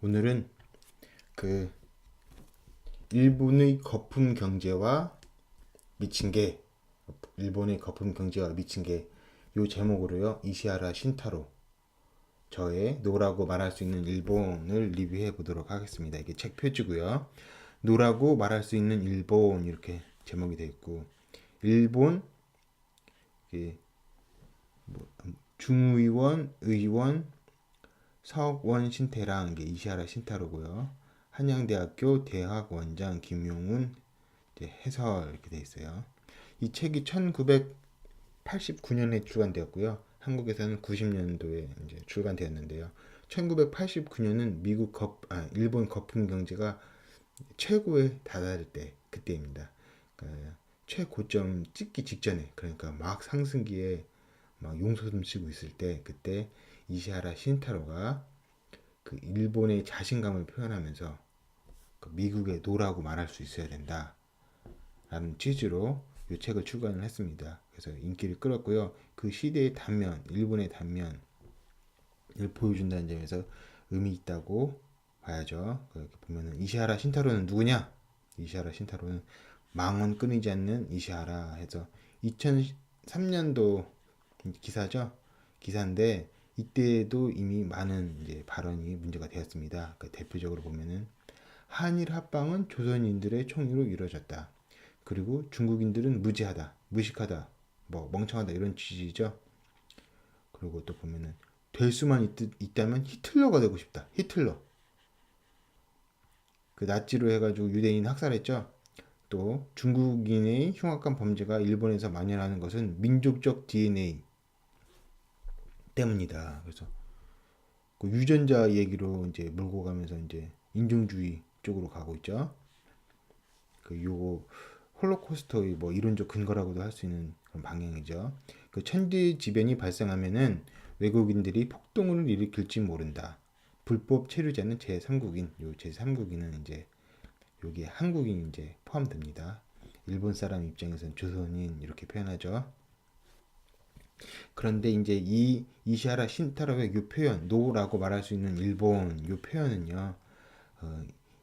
오늘은 그 일본의 거품 경제와 미친 게 일본의 거품 경제와 미친 게 요 제목으로요. 이시하라 신타로 저의 노라고 말할 수 있는 일본을 리뷰해 보도록 하겠습니다. 이게 책 표지고요. 노라고 말할 수 있는 일본 이렇게 제목이 되어 있고 일본 이게 중의원 의원 석원 신태랑 이게 이시하라 신타로고요. 한양대학교 대학원장 김용훈 해설 이렇게 돼 있어요. 이 책이 1989년에 출간되었고요. 한국에서는 90년도에 이제 출간되었는데요. 1989년은 일본 거품 경제가 최고에 달할 때 그때입니다. 그러니까 최고점 찍기 직전에 그러니까 막 상승기에 막 용솟음 치고 있을 때 그때 이시하라 신타로가 그 일본의 자신감을 표현하면서 그 미국의 노라고 말할 수 있어야 된다. 라는 취지로 이 책을 출간을 했습니다. 그래서 인기를 끌었고요. 그 시대의 단면, 일본의 단면을 보여준다는 점에서 의미 있다고 봐야죠. 그렇게 보면은 이시하라 신타로는 누구냐? 이시하라 신타로는 망언 끊이지 않는 이시하라 해서 2003년도 기사죠. 기사인데 이때도 이미 많은 이제 발언이 문제가 되었습니다. 그러니까 대표적으로 보면은 한일 합방은 조선인들의 총의로 이루어졌다. 그리고 중국인들은 무지하다, 무식하다, 뭐 멍청하다 이런 취지죠. 그리고 또 보면은 될 수만 있다면 히틀러가 되고 싶다. 히틀러. 그 나치로 해가지고 유대인 학살했죠. 또 중국인의 흉악한 범죄가 일본에서 만연하는 것은 민족적 DNA 때문이다. 그래서 그 유전자 얘기로 이제 몰고 가면서 이제 인종주의 쪽으로 가고 있죠. 그 요거 홀로코스터의 뭐 이론적 근거라고도 할 수 있는 그런 방향이죠. 그 천지지변이 발생하면은 외국인들이 폭동을 일으킬지 모른다. 불법 체류자는 제3국인. 요 제3국인은 이제 여기에 한국인 이제 포함됩니다. 일본 사람 입장에서는 조선인 이렇게 표현하죠. 그런데 이제 이 이시하라 신타로의 요 표현, 노라고 말할 수 있는 일본 요 표현은요.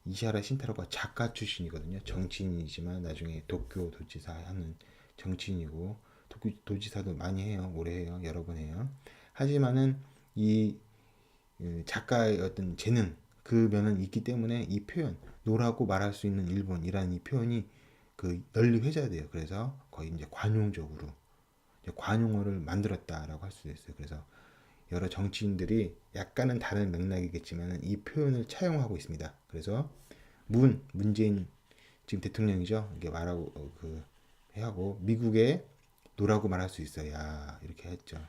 이시하라 신타로가 작가 출신이거든요. 정치인이지만 나중에 도쿄 도지사 하는 정치인이고 도쿄 도지사도 많이 해요. 오래 해요. 여러 번 해요. 하지만은 이 작가의 어떤 재능 그 면은 있기 때문에 이 표현 노라고 말할 수 있는 일본이라는 이 표현이 그 널리 회자돼요. 그래서 거의 이제 관용적으로 이제 관용어를 만들었다라고 할 수도 있어요. 그래서 여러 정치인들이 약간은 다른 맥락이겠지만 이 표현을 차용하고 있습니다. 그래서 문재인 지금 대통령이죠. 이게 말하고 그 하고 미국의 노라고 말할 수 있어야 이렇게 했죠.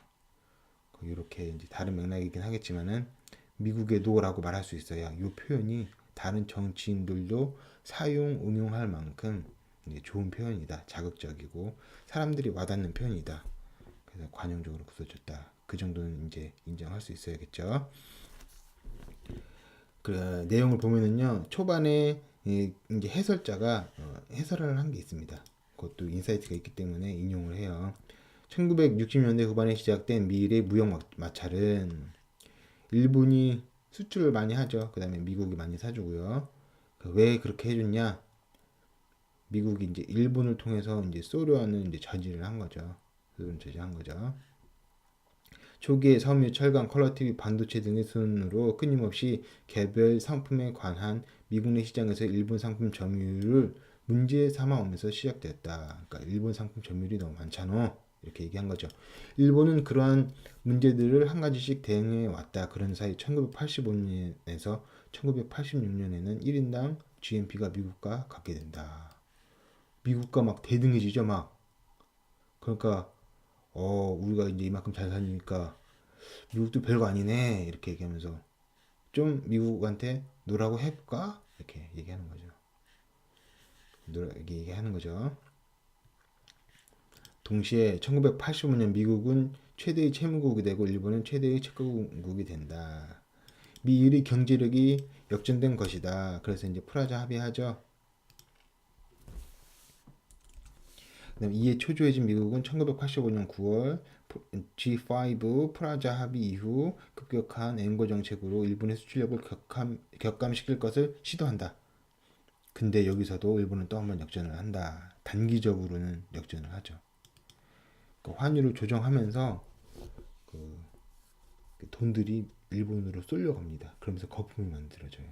이렇게 이제 다른 맥락이긴 하겠지만은 미국의 노라고 말할 수 있어야 이 표현이 다른 정치인들도 사용 응용할 만큼 좋은 표현이다. 자극적이고 사람들이 와닿는 표현이다. 그래서 관용적으로 굳어졌다. 그 정도는 이제 인정할 수 있어야겠죠. 그 내용을 보면은요 초반에 이제 해설자가 해설을 한 게 있습니다. 그것도 인사이트가 있기 때문에 인용을 해요. 1960년대 후반에 시작된 미일의 무역 마찰은 일본이 수출을 많이 하죠. 그 다음에 미국이 많이 사주고요. 왜 그렇게 해줬냐? 미국이 이제 일본을 통해서 이제 소련을 이제 저지를 한 거죠. 소련 저지한 거죠. 초기에 섬유, 철강, 컬러 TV, 반도체 등의 순으로 끊임없이 개별 상품에 관한 미국 내 시장에서 일본 상품 점유율을 문제 삼아오면서 시작됐다. 그러니까 일본 상품 점유율이 너무 많잖아. 이렇게 얘기한 거죠. 일본은 그러한 문제들을 한 가지씩 대응해 왔다. 그런 사이 1985년에서 1986년에는 1인당 GNP가 미국과 같게 된다. 미국과 막 대등해지죠, 막. 그러니까 우리가 이제 이만큼 잘 살리니까 미국도 별거 아니네 이렇게 얘기하면서 좀 미국한테 노라고 해볼까 이렇게 얘기하는 거죠. 얘기하는 거죠. 동시에 1985년 미국은 최대의 채무국이 되고 일본은 최대의 채권국이 된다. 미일의 경제력이 역전된 것이다. 그래서 이제 프라자 합의하죠. 그다음 이에 초조해진 미국은 1985년 9월 G5 프라자 합의 이후 급격한 엔고 정책으로 일본의 수출력을 격감시킬 것을 시도한다. 근데 여기서도 일본은 또 한 번 역전을 한다. 단기적으로는 역전을 하죠. 그 환율을 조정하면서 그 돈들이 일본으로 쏠려갑니다. 그러면서 거품이 만들어져요.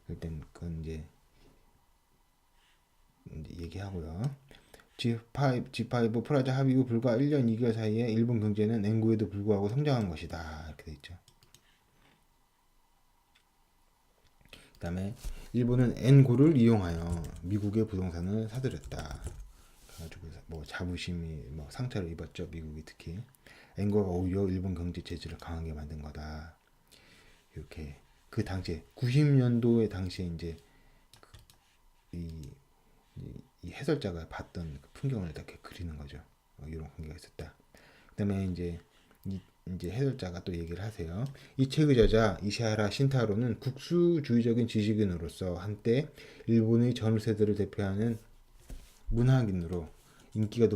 일단 그건 이제 얘기하고요. G5 프라자 합의 후 불과 1년 2개월 사이에 일본 경제는 엔고에도 불구하고 성장한 것이다. 이렇게 돼 있죠. 그다음에 일본은 엔고를 이용하여 미국의 부동산을 사들였다. 그래가지고 뭐 자부심이 뭐 상처를 입었죠. 미국이 특히 엔고가 오히려 일본 경제 제재를 강하게 만든 거다. 이렇게 그 당시에 90년도에 당시에 이제 이, 이 해설자가 봤던 그 풍경을 이렇게 그리는 거죠. 이런 관계가 있었다. 그다음에 이제 해설자가 또 얘기를 하세요. 이 책의 저자 이시하라 신타로는 국수주의적인 지식인으로서 한때 일본의 전 세대를 대표하는 문화인으로 인기가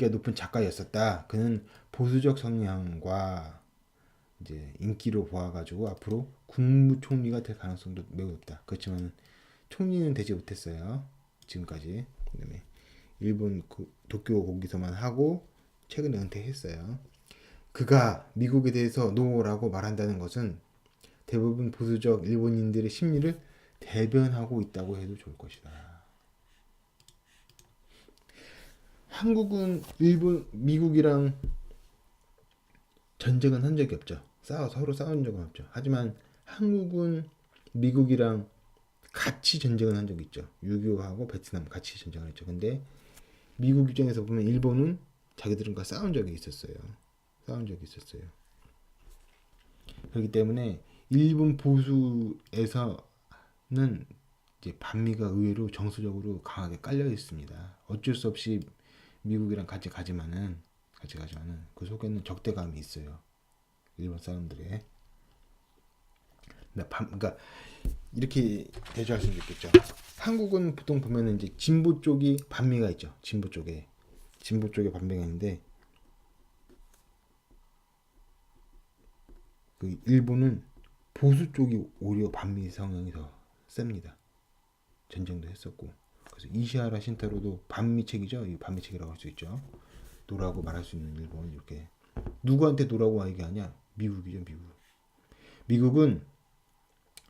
높은 작가였었다. 그는 보수적 성향과 이제 인기로 보아가지고 앞으로 국무총리가 될 가능성도 매우 높다. 그렇지만 총리는 되지 못했어요. 지금까지. 그다음에 일본 도쿄 거기서만 하고 최근에 은퇴했어요. 그가 미국에 대해서 노라고 말한다는 것은 대부분 보수적 일본인들의 심리를 대변하고 있다고 해도 좋을 것이다. 한국은 미국이랑 전쟁은 한 적이 없죠. 서로 싸운 적은 없죠. 하지만 한국은 미국이랑 같이 전쟁을 한 적이 있죠. 6.25하고 베트남 같이 전쟁을 했죠. 근데 미국 입장에서 보면 일본은 자기들과 싸운 적이 있었어요. 그렇기 때문에 일본 보수에서는 이제 반미가 의외로 정서적으로 강하게 깔려 있습니다. 어쩔 수 없이 미국이랑 같이 가지만은 그 속에는 적대감이 있어요. 일본 사람들의. 그러니까 이렇게 대조할 수 있겠죠. 한국은 보통 보면은 이제 진보 쪽이 반미가 있죠. 진보 쪽에 반미가 있는데 그 일본은 보수 쪽이 오히려 반미 성향이 더 셉니다. 전쟁도 했었고. 그래서 이시하라 신타로도 반미책이죠. 이 반미책이라고 할 수 있죠. 노라고 말할 수 있는 일본 이렇게 누구한테 노라고 얘기하냐? 미국이죠, 미국은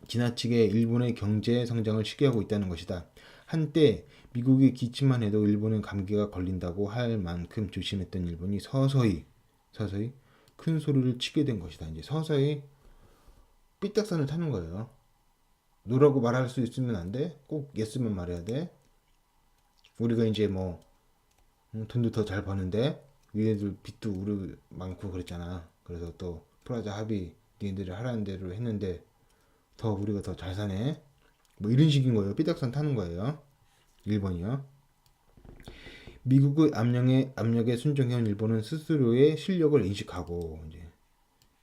지나치게 일본의 경제 성장을 시기하고 있다는 것이다. 한때 미국이 기침만 해도 일본은 감기가 걸린다고 할 만큼 조심했던 일본이 서서히 큰 소리를 치게 된 것이다. 이제 서서히 삐딱선을 타는 거예요. 노라고 말할 수 있으면 안 돼. 꼭 예스만 말해야 돼. 우리가 이제 뭐 돈도 더 잘 버는데 얘네들 빚도 우리 많고 그랬잖아. 그래서 또 프라자 합의 니네들이 하라는 대로 했는데 더 우리가 더 잘 사네. 뭐 이런 식인 거예요. 삐딱선 타는 거예요. 일본이요. 미국의 압력에 순종해온 일본은 스스로의 실력을 인식하고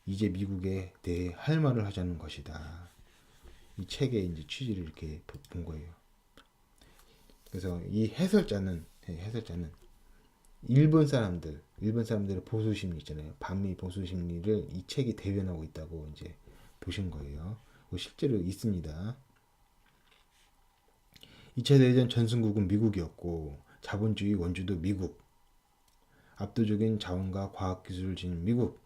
이제 미국에 대해 할 말을 하자는 것이다. 이 책의 이제 취지를 이렇게 본 거예요. 그래서 이 해설자는 일본 사람들의 보수 심리 있잖아요. 반미 보수 심리를 이 책이 대변하고 있다고 이제 보신 거예요. 실제로 있습니다. 2차 대전 전승국은 미국이었고 자본주의 원주도 미국, 압도적인 자원과 과학기술을 지닌 미국,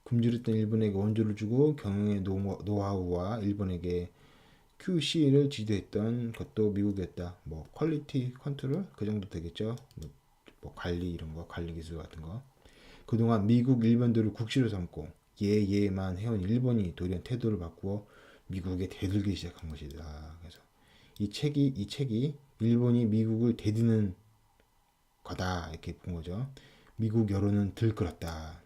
굶주렸던 일본에게 원조를 주고 경영의 노하우와 일본에게 QC를 지도했던 것도 미국이었다. 뭐 퀄리티 컨트롤 그 정도 되겠죠. 뭐 관리 이런 거, 관리 기술 같은 거. 그동안 미국 일본들을 국시로 삼고 예만 해온 일본이 도리어 태도를 바꾸어 미국에 대들기 시작한 것이다. 그래서 이 책이 일본이 미국을 대드는 거다 이렇게 본 거죠. 미국 여론은 들끓었다.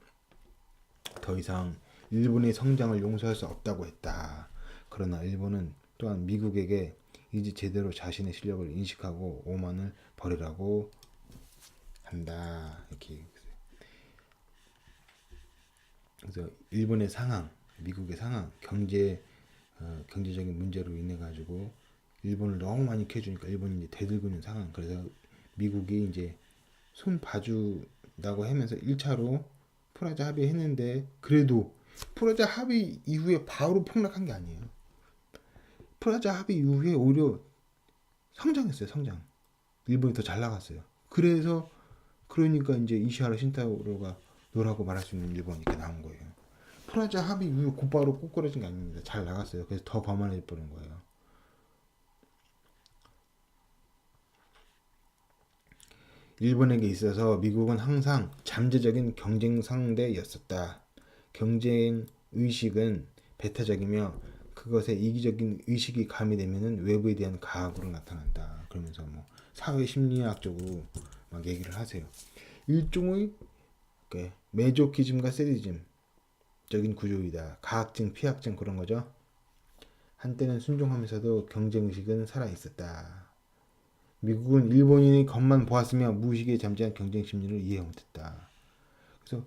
더 이상 일본의 성장을 용서할 수 없다고 했다. 그러나 일본은 또한 미국에게 이제 제대로 자신의 실력을 인식하고 오만을 버리라고 한다. 이렇게. 그래서 일본의 상황, 미국의 상황, 경제적인 문제로 인해 가지고 일본을 너무 많이 캐주니까 일본이 이제 대들고 있는 상황. 그래서 미국이 이제 손 봐준다고 하면서 1차로 프라자 합의했는데, 그래도 프라자 합의 이후에 바로 폭락한 게 아니에요. 프라자 합의 이후에 오히려 성장했어요. 성장. 일본이 더 잘 나갔어요. 그래서 그러니까 이제 이시하라 신타로가 노라고 말할 수 있는 일본이 이렇게 나온 거예요. 프라자 합의 이후에 곧바로 꼬꾸라진 게 아닙니다. 잘 나갔어요. 그래서 더 거만해져 버린 거예요. 일본에게 있어서 미국은 항상 잠재적인 경쟁 상대였었다. 경쟁 의식은 배타적이며 그것에 이기적인 의식이 가미되면 외부에 대한 가학으로 나타난다. 그러면서 뭐 사회 심리학적으로 막 얘기를 하세요. 일종의 메조키즘과 세디즘적인 구조이다. 가학증, 피학증 그런 거죠. 한때는 순종하면서도 경쟁 의식은 살아 있었다. 미국은 일본인의 겉만 보았으며 무의식에 잠재한 경쟁 심리를 이해 못했다. 그래서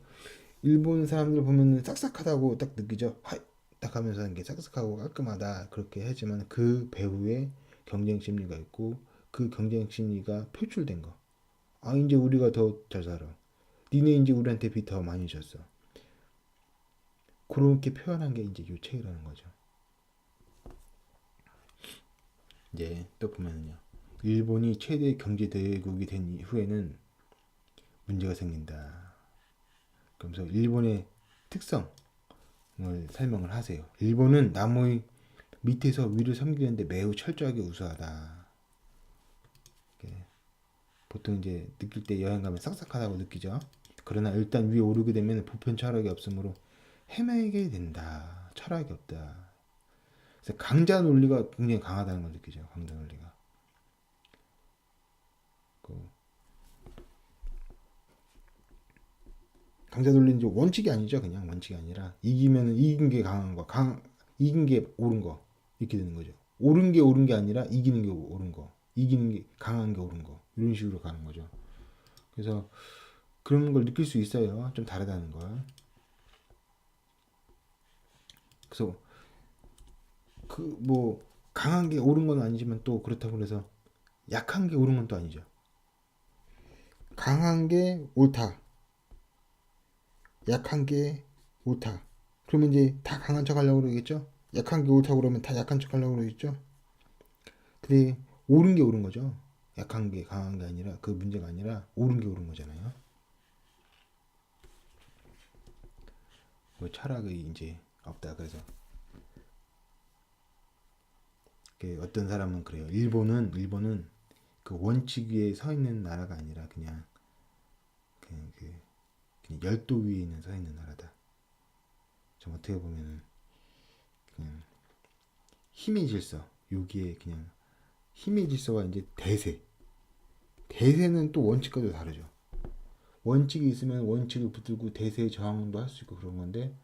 일본 사람들 보면 싹싹하다고 딱 느끼죠. 하이 딱 하면서 이게 싹싹하고 깔끔하다 그렇게 하지만 그 배후에 경쟁 심리가 있고 그 경쟁 심리가 표출된 거. 아 이제 우리가 더 잘 살아. 니네 이제 우리한테 빚 더 많이 줬어. 그렇게 표현한 게 이제 요 책이라는 거죠. 이제 또 보면요. 일본이 최대 경제 대국이 된 이후에는 문제가 생긴다. 그러면서 일본의 특성을 설명을 하세요. 일본은 남의 밑에서 위를 섬기는데 매우 철저하게 우수하다. 보통 이제 느낄 때 여행 가면 싹싹하다고 느끼죠. 그러나 일단 위에 오르게 되면 보편 철학이 없으므로 헤매게 된다. 철학이 없다. 그래서 강자 논리가 굉장히 강하다는 걸 느끼죠. 강자 논리가. 강자 논리는 이제 원칙이 아니죠. 그냥 원칙이 아니라 이기면 이긴 게 강한 거, 이긴 게 옳은 거 이렇게 되는 거죠. 옳은 게 옳은 게 아니라 이기는 게 옳은 거, 이기는 게 강한 게 옳은 거 이런 식으로 가는 거죠. 그래서 그런 걸 느낄 수 있어요. 좀 다르다는 걸. 그래서 그 뭐 강한 게 옳은 건 아니지만 또 그렇다고 해서 약한 게 옳은 건 또 아니죠. 강한 게 옳다. 약한 게 옳다. 그러면 이제 다 강한 척 하려고 그러겠죠? 약한 게 옳다고 그러면 다 약한 척 하려고 그러겠죠? 근데 옳은 게 옳은 거죠. 약한 게 강한 게 아니라 그 문제가 아니라 옳은 게 옳은 거잖아요. 뭐 철학이 이제 없다. 그래서 어떤 사람은 그래요. 일본은 그 원칙 위에 서 있는 나라가 아니라 그냥 그냥 열도 위에 있는 서 있는 나라다. 좀 어떻게 보면은 그냥 힘의 질서 여기에 그냥 힘의 질서와 이제 대세는 또 원칙과도 다르죠. 원칙이 있으면 원칙을 붙들고 대세에 저항도 할 수 있고 그런 건데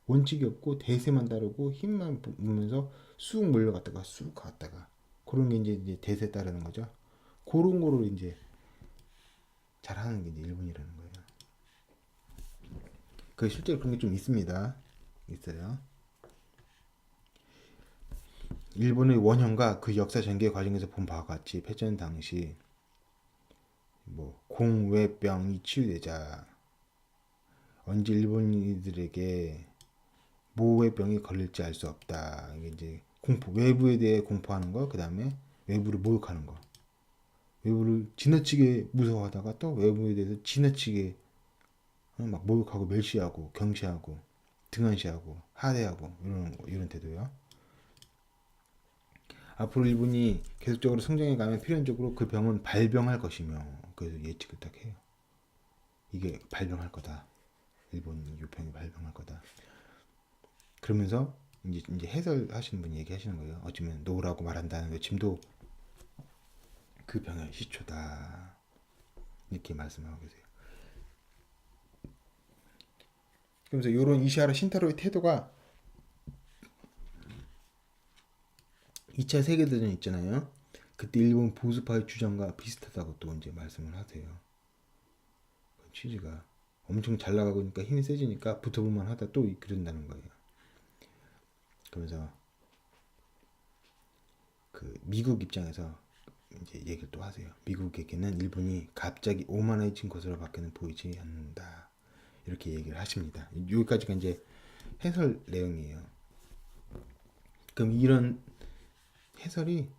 원칙이 없고 대세만 따르고 힘만 보면서 쑥 몰려갔다가 쑥 갔다가 그런 게 이제 대세 따르는 거죠. 그런 거로 이제 잘하는 게 이제 일본이라는 거예요. 그 실제로 그런 게 좀 있습니다. 있어요. 일본의 원형과 그 역사 전개 과정에서 본 바와 같이 패전 당시 뭐 공외병이 치유되자 언제 일본인들에게 모외병이 걸릴지 알 수 없다. 이게 이제 공포, 외부에 대해 공포하는 거, 그 다음에 외부를 모욕하는 거. 외부를 지나치게 무서워하다가 또 외부에 대해서 지나치게 막 모욕하고 멸시하고 경시하고 등한시하고 하대하고 이런 태도요. 앞으로 일본이 계속적으로 성장해 가면 필연적으로 그 병은 발병할 것이며 그래서 예측을 딱 해요. 이게 발병할 거다. 일본 이 병이 발병할 거다. 그러면서 이제 해설하시는 분이 얘기하시는 거예요. 어쩌면 노라고 말한다는 외침도 그 병의 시초다. 이렇게 말씀하고 계세요. 그러면서 이런 이시하라 신타로의 태도가 2차 세계대전 있잖아요. 그때 일본 보수파의 주장과 비슷하다고 또 이제 말씀을 하세요. 취지가 엄청 잘 나가고 있으니까 힘이 세지니까 붙어볼만 하다 또 그런다는 거예요. 그러면서 그 미국 입장에서 이제 얘기를 또 하세요. 미국에게는 일본이 갑자기 오만해진 것으로 밖에는 보이지 않는다. 이렇게 얘기를 하십니다. 여기까지가 이제 해설 내용이에요. 그럼 이런 해설이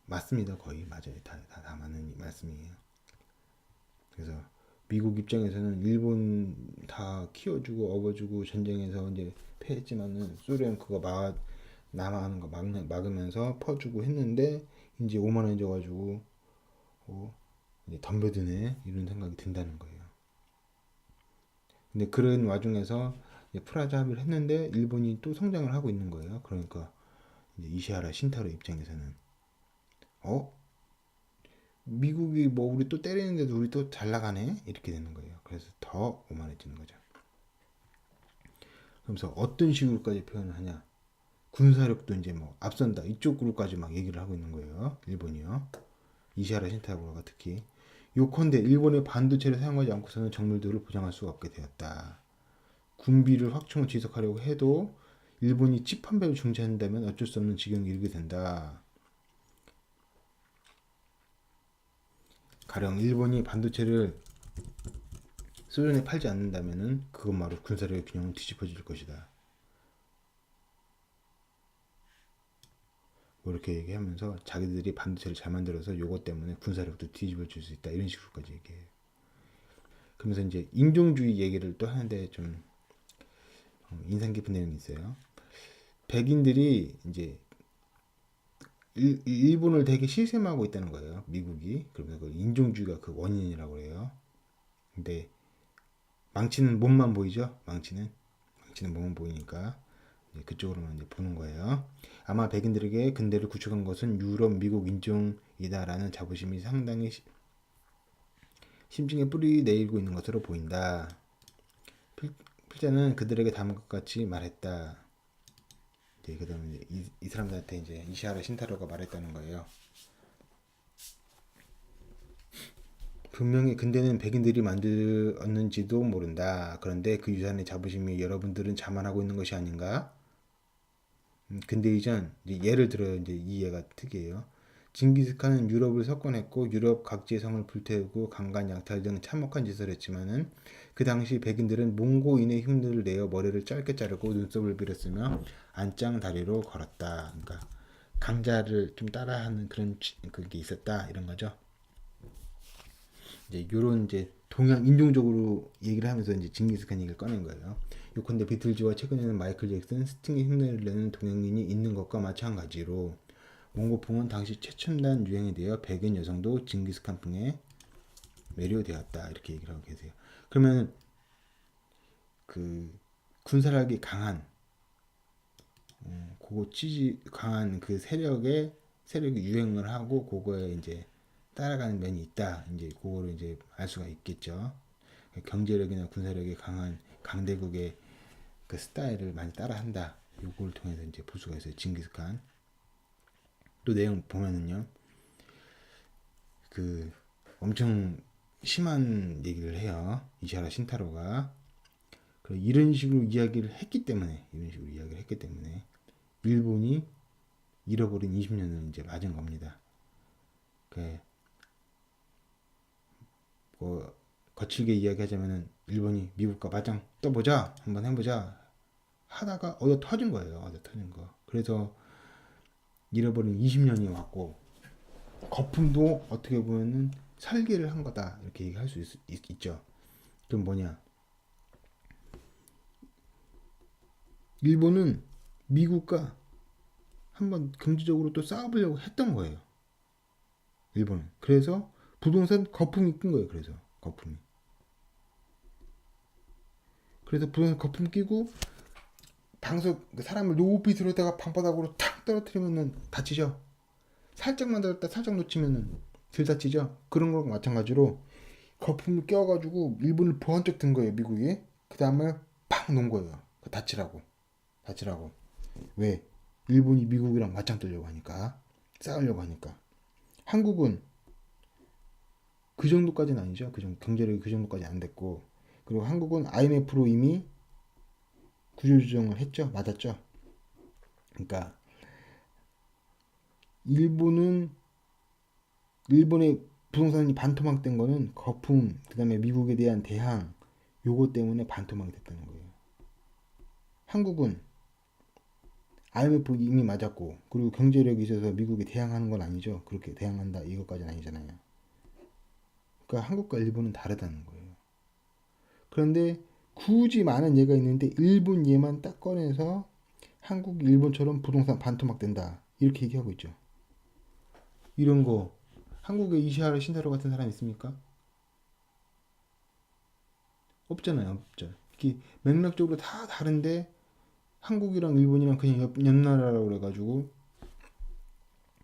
맞습니다. 거의 맞아요. 다 맞는 말씀이에요. 그래서 미국 입장에서는 일본 다 키워주고 업어주고 전쟁에서 이제 패했지만은 소련 그거 남아가는 거 막으면서 퍼주고 했는데 이제 오만해져가지고 이제 덤벼드네 이런 생각이 든다는 거예요. 근데 그런 와중에서 프라자 합의를 했는데 일본이 또 성장을 하고 있는 거예요. 그러니까 이제 이시하라 신타로 입장에서는 미국이 뭐 우리 또 때리는데도 우리 또 잘 나가네 이렇게 되는 거예요. 그래서 더 오만해지는 거죠. 그러면서 어떤 식으로까지 표현을 하냐? 군사력도 이제 뭐 앞선다 이쪽으로까지 막 얘기를 하고 있는 거예요. 일본이요. 이시하라 신타고가 특히 요컨대 일본의 반도체를 사용하지 않고서는 정밀도를 보장할 수가 없게 되었다. 군비를 확충을 지속하려고 해도 일본이 칩 한 배를 중지한다면 어쩔 수 없는 지경에 이르게 된다. 가령 일본이 반도체를 소련에 팔지 않는다면은 그것만으로 군사력의 균형은 뒤집어질 것이다. 뭐 이렇게 얘기하면서 자기들이 반도체를 잘 만들어서 요것 때문에 군사력도 뒤집어질 수 있다 이런 식으로까지 얘기해요. 그러면서 이제 인종주의 얘기를 또 하는데 좀 인상 깊은 내용이 있어요. 백인들이 이제 일본을 되게 시샘하고 있다는 거예요. 미국이. 그러면서 그 인종주의가 그 원인이라고 해요. 근데 망치는 몸만 보이죠? 망치는 몸만 보이니까 그쪽으로만 이제 보는 거예요. 아마 백인들에게 근대를 구축한 것은 유럽, 미국 인종이다라는 자부심이 상당히 심층에 뿌리 내리고 있는 것으로 보인다. 필자는 그들에게 다음과 같이 말했다. 그다음에 이 사람들한테 이제 이시하라 신타로가 말했다는 거예요. 분명히 근대는 백인들이 만들었는지도 모른다. 그런데 그 유산의 자부심이 여러분들은 자만하고 있는 것이 아닌가? 근대 이전 예를 들어 이제 이 예가 특이해요. 징기스칸은 유럽을 석권했고 유럽 각지의 성을 불태우고 강간 약탈 등 참혹한 짓을 했지만은 그 당시 백인들은 몽고인의 흉내를 내어 머리를 짧게 자르고 눈썹을 빌었으며 안짱 다리로 걸었다. 그러니까 강자를 좀 따라하는 그런 그게 있었다 이런 거죠. 이제 요런 이제 동양 인종적으로 얘기를 하면서 이제 징기스칸 얘기를 꺼낸 거예요. 요컨대 비틀즈와 최근에는 마이클 잭슨, 스팅의 흉내를 내는 동양인이 있는 것과 마찬가지로 몽고풍은 당시 최첨단 유행이 되어 백인 여성도 징기스칸풍에 매료되었다 이렇게 얘기를 하고 계세요. 그러면 그 군사력이 강한 그거 강한 그 세력이 유행을 하고 그거에 이제 따라가는 면이 있다. 이제 그거를 이제 알 수가 있겠죠. 경제력이나 군사력이 강한 강대국의 그 스타일을 많이 따라한다. 요걸 통해서 이제 볼 수가 있어요. 징기스칸. 또 내용 보면은요. 그 엄청 심한 얘기를 해요. 이시하라 신타로가. 이런 식으로 이야기를 했기 때문에 일본이 잃어버린 20년을 이제 맞은 겁니다. 뭐 거칠게 이야기하자면은 일본이 미국과 맞짱 떠보자, 한번 해보자 하다가 얻어 터진 거예요. 그래서 잃어버린 20년이 왔고 거품도 어떻게 보면은 설계를 한 거다 이렇게 얘기할 수 있죠. 그럼 뭐냐? 일본은 미국과 한번 경제적으로 또 싸워보려고 했던 거예요. 일본은. 그래서 부동산 거품이 낀 거예요. 그래서 부동산 거품 끼고 사람을 높이 들었다가 방바닥으로 탁 떨어뜨리면은 다치죠. 살짝만 들었다 살짝 놓치면은 덜 다치죠. 그런 거랑 마찬가지로 거품을 껴가지고 일본을 번쩍 든 거예요. 미국이. 그 다음에 팍 놓은 거예요. 다치라고. 왜? 일본이 미국이랑 맞짱 뜨려고 하니까. 싸우려고 하니까. 한국은 그 정도까지는 아니죠. 경제력이 그 정도까지 안 됐고. 그리고 한국은 IMF로 이미 구조조정을 했죠. 맞았죠. 그러니까 일본의 부동산이 반토막된 거는 거품, 그다음에 미국에 대한 대항 요거 때문에 반토막이 됐다는 거예요. 한국은 IMF 이미 맞았고 그리고 경제력이 있어서 미국에 대항하는 건 아니죠. 그렇게 대항한다 이것까지는 아니잖아요. 그러니까 한국과 일본은 다르다는 거예요. 그런데 굳이 많은 예가 있는데 일본 예만 딱 꺼내서 한국이 일본처럼 부동산 반토막 된다 이렇게 얘기하고 있죠. 이런 거 한국에 이시하라 신사로 같은 사람 있습니까? 없잖아요. 없죠. 이게 맥락적으로 다 다른데 한국이랑 일본이랑 그냥 옆나라라고 그래가지고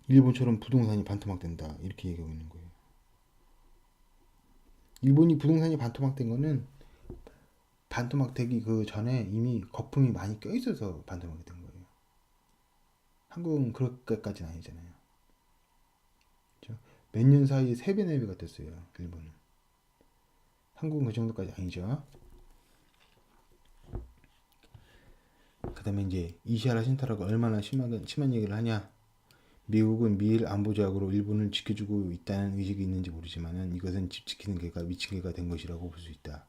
일본처럼 부동산이 반토막 된다 이렇게 얘기하고 있는 거예요. 일본이 부동산이 반토막 된 거는 반토막 되기 그 전에 이미 거품이 많이 껴있어서 반토막이 된 거예요. 한국은 그렇게까지는 아니잖아요. 그렇죠? 몇 년 사이에 3배, 4배가 됐어요. 일본은. 한국은 그 정도까지 아니죠. 그 다음에 이제 이시하라 신타라가 얼마나 심한 얘기를 하냐. 미국은 미일 안보적으로 일본을 지켜주고 있다는 의식이 있는지 모르지만 이것은 집 지키는 개가 미친 개가 된 것이라고 볼 수 있다.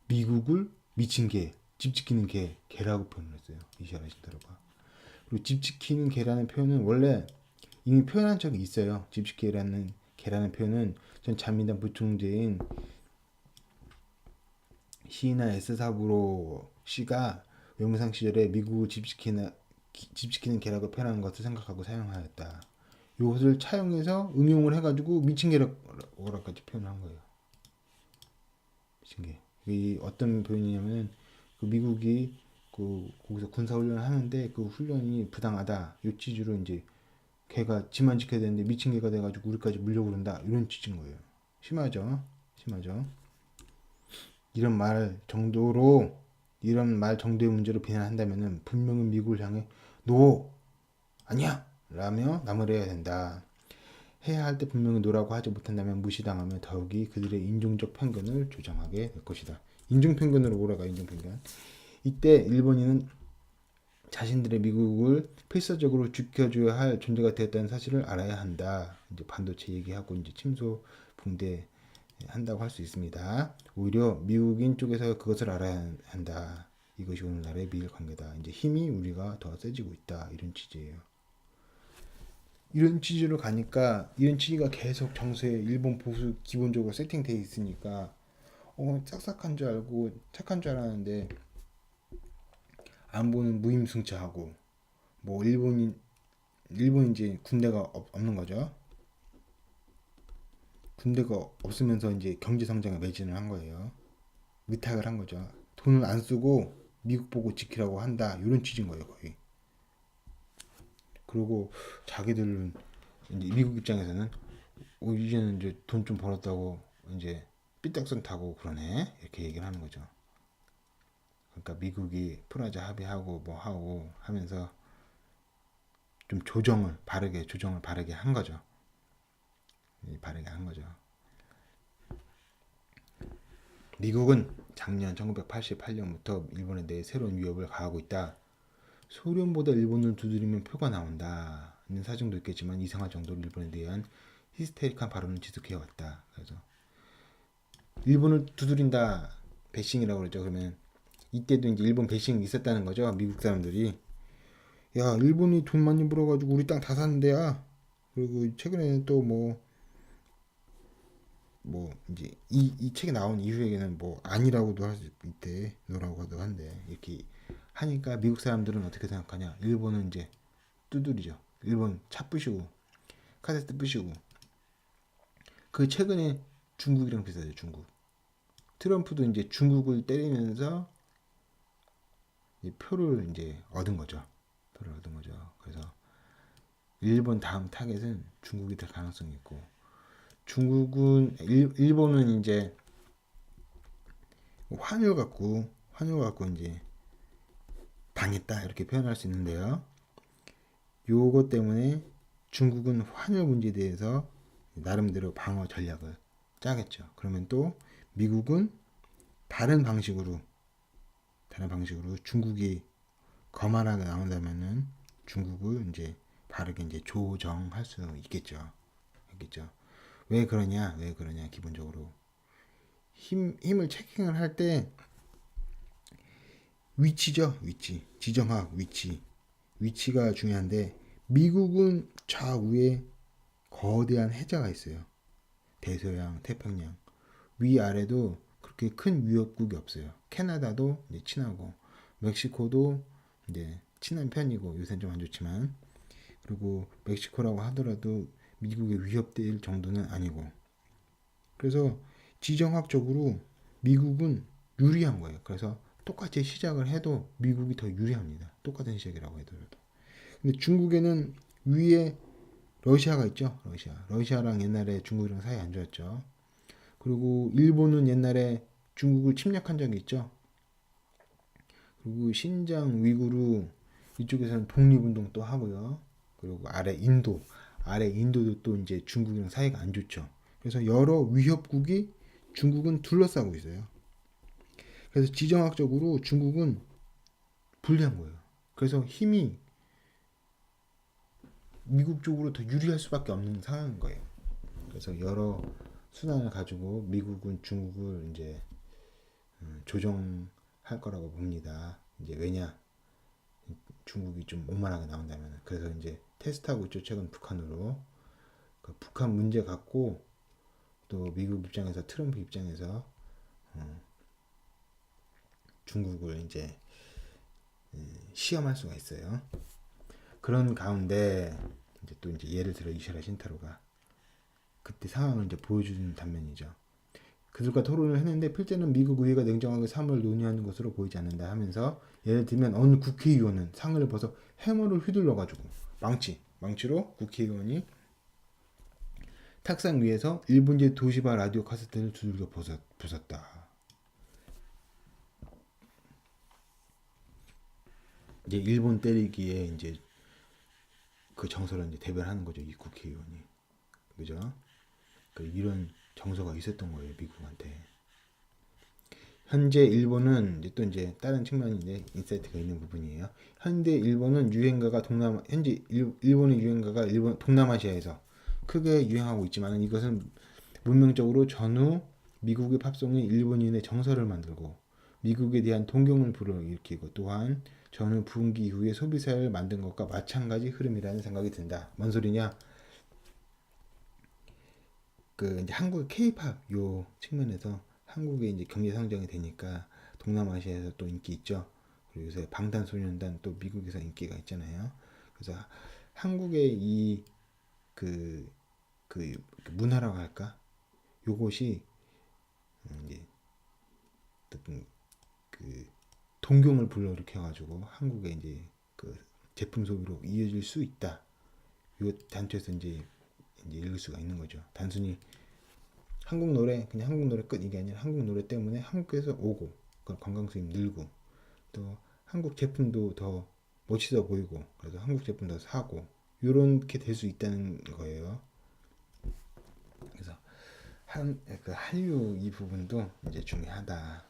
미국을 미친 개, 집 지키는 개라고 표현을 했어요. 이시하라 신타로가. 그리고 집 지키는 개라는 표현은 원래 이미 표현한 적이 있어요. 집 지키는 개라는 표현은 전 자민당 부총재인 시이나 에스사부로 씨가 외무상 시절에 미국을 집 지키는 개라고 표현하는 것을 생각하고 사용하였다. 이것을 차용해서 응용을 해가지고 미친 개라고까지 표현한 거예요. 미친 개. 이 어떤 표현이냐면은 그 미국이 거기서 군사 훈련을 하는데 그 훈련이 부당하다. 이 취지로 이제 개가 집만 지켜야 되는데 미친 개가 돼가지고 우리까지 물려오른다. 이런 취지인 거예요. 심하죠. 심하죠. 이런 말 정도의 문제로 비난한다면은 분명히 미국을 향해 노 아니야 라며 나무래야 된다. 해야 할 때 분명히 노라고 하지 못한다면 무시당하며 더욱이 그들의 인종적 편견을 조장하게 될 것이다. 인종편견으로 오라가 인종편견. 이때 일본인은 자신들의 미국을 필사적으로 지켜줘야 할 존재가 되었다는 사실을 알아야 한다. 이제 반도체 얘기하고 이제 침소 붕대 한다고 할 수 있습니다. 오히려 미국인 쪽에서 그것을 알아야 한다. 이것이 오늘날의 미일 관계다. 이제 힘이 우리가 더 세지고 있다. 이런 취지예요. 이런 취지로 가니까 이런 취지가 계속 정세에 일본 보수 기본적으로 세팅되어 있으니까 싹싹한 줄 알고 착한 줄 알았는데 안보는 무임승차하고 뭐 일본 이제 군대가 없는 거죠. 군대가 없으면서 이제 경제 성장에 매진을 한 거예요. 위탁을 한 거죠. 돈을 안 쓰고 미국 보고 지키라고 한다. 이런 취지인 거예요, 거의. 그리고 자기들은 이제 미국 입장에서는 이제는 이제 돈 좀 벌었다고 이제 삐딱선 타고 그러네. 이렇게 얘기를 하는 거죠. 그러니까 미국이 프라자 합의하고 뭐 하고 하면서 좀 바르게 한 거죠. 바르게 한 거죠. 미국은 작년 1988년부터 일본에 대해 새로운 위협을 가하고 있다. 소련보다 일본을 두드리면 표가 나온다는 사정도 있겠지만 이상할 정도로 일본에 대한 히스테릭한 발언을 지속해왔다. 그래서 일본을 두드린다 배싱이라고 그러죠. 그러면 이때도 이제 일본 배싱이 있었다는 거죠. 미국 사람들이 야 일본이 돈 많이 벌어가지고 우리 땅 다 샀는데야. 그리고 최근에는 또 이제 이 책이 나온 이후에는 뭐 아니라고도 할 수 있대 노라고도 한데 이렇게 하니까 미국 사람들은 어떻게 생각하냐. 일본은 이제 두드리죠. 일본 차 부시고 카세트 부시고. 그 최근에 중국이랑 비슷하죠. 중국. 트럼프도 이제 중국을 때리면서 표를 이제 얻은 거죠. 그래서 일본 다음 타겟은 중국이 될 가능성이 있고 일본은 이제 환율 갖고 이제 당했다 이렇게 표현할 수 있는데요. 요거 때문에 중국은 환율 문제에 대해서 나름대로 방어 전략을 짜겠죠. 그러면 또 미국은 다른 방식으로 중국이 거만하게 나온다면은 중국을 이제 다르게 이제 조정할 수 있겠죠. 알겠죠? 왜 그러냐? 왜 그러냐? 기본적으로 힘을 체킹을 할 때 위치죠. 위치. 지정학 위치. 위치가 중요한데 미국은 좌우에 거대한 해저가 있어요. 대서양, 태평양. 위아래도 그렇게 큰 위협국이 없어요. 캐나다도 이제 친하고 멕시코도 이제 친한 편이고 요새는 좀 안 좋지만 그리고 멕시코라고 하더라도 미국에 위협될 정도는 아니고 그래서 지정학적으로 미국은 유리한 거예요. 그래서 똑같이 시작을 해도 미국이 더 유리합니다. 똑같은 시작이라고 해더라도. 근데 중국에는 위에 러시아가 있죠. 러시아랑 옛날에 중국이랑 사이 안 좋았죠. 그리고 일본은 옛날에 중국을 침략한 적이 있죠. 그리고 신장 위구르 이쪽에서는 독립운동 또 하고요. 그리고 아래 인도도 또 이제 중국이랑 사이가 안 좋죠. 그래서 여러 위협국이 중국은 둘러싸고 있어요. 그래서 지정학적으로 중국은 불리한 거예요. 그래서 힘이 미국 쪽으로 더 유리할 수밖에 없는 상황인 거예요. 그래서 여러 수단을 가지고 미국은 중국을 이제 조정할 거라고 봅니다. 이제 왜냐 중국이 좀 오만하게 나온다면 그래서 이제 테스트하고 있죠. 최근 북한으로 그 북한 문제 갖고 또 미국 입장에서 트럼프 입장에서 중국을 이제 시험할 수가 있어요. 그런 가운데 이제 또 이제 예를 들어 이시라 신타로가 그때 상황을 이제 보여주는 단면이죠. 그들과 토론을 했는데 필자는 미국 의회가 냉정하게 사물을 논의하는 것으로 보이지 않는다 하면서 예를 들면 어느 국회의원은 상을 벗어 해머를 휘둘러가지고 망치로 국회의원이 탁상 위에서 일본제 도시바 라디오 카세트를 두들겨 부쉈다. 이제 일본 때리기에 이제 그 정서를 이제 대변하는 거죠. 이 국회의원이. 그죠? 이런 정서가 있었던 거예요. 미국한테. 현재 일본은 이제 또 이제 다른 측면인데 인사이트가 있는 부분이에요. 현재 일본은 유행가가 현재 일본의 유행가가 동남아시아에서 크게 유행하고 있지만 이것은 문명적으로 전후 미국의 팝송이 일본인의 정서를 만들고 미국에 대한 동경을 불러일으키고 또한 전후 부흥기 이후에 소비사회를 만든 것과 마찬가지 흐름이라는 생각이 든다. 뭔 소리냐? 이제 한국 K-팝 요 측면에서 한국의 이제 경제 성장이 되니까 동남아시아에서 또 인기 있죠. 그리고 요새 방탄소년단 또 미국에서 인기가 있잖아요. 그래서 한국의 그 문화라고 할까? 요것이 이제 어떤 동경을 불러일으켜가지고 한국의 이제 제품 소비로 이어질 수 있다. 요 단초에서 이제 읽을 수가 있는 거죠. 단순히 한국 노래 그냥 한국 노래 끝 이게 아니라 한국 노래 때문에 한국에서 오고 관광 수입 늘고 또 한국 제품도 더 멋있어 보이고 그래서 한국 제품 더 사고 요렇게 될 수 있다는 거예요. 그래서 한류 이 부분도 이제 중요하다.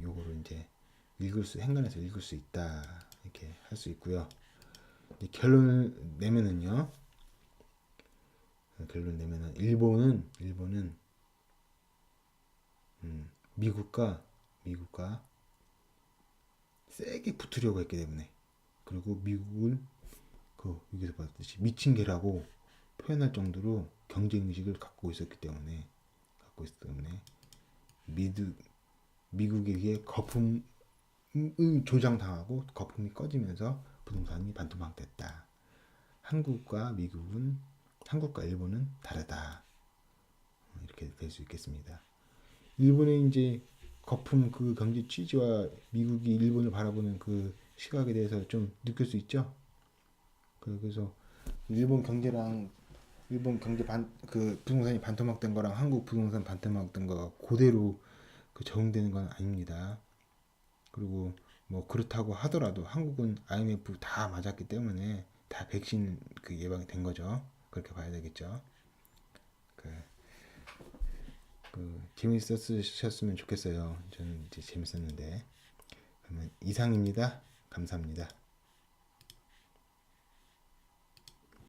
요거를 이제 행간에서 읽을 수 있다 이렇게 할 수 있고요. 결론을 내면은 일본은 미국과 세게 붙으려고 했기 때문에 그리고 미국은 여기서 봤듯이 미친 개라고 표현할 정도로 경쟁 의식을 갖고 있었기 때문에 미국에 의해 거품을 조장당하고 거품이 꺼지면서 부동산이 반토막됐다. 한국과 일본은 다르다. 이렇게 될 수 있겠습니다. 일본의 이제 거품 경제 취지와 미국이 일본을 바라보는 그 시각에 대해서 좀 느낄 수 있죠. 그래서 일본 경제 부동산이 반토막된 거랑 한국 부동산 반토막된 거가 그대로 적용되는 건 아닙니다. 그리고 뭐 그렇다고 하더라도 한국은 IMF 다 맞았기 때문에 다 백신 예방이 된 거죠. 그렇게 봐야 되겠죠. 재밌었으면 좋겠어요. 저는 이제 재밌었는데. 그러면 이상입니다. 감사합니다.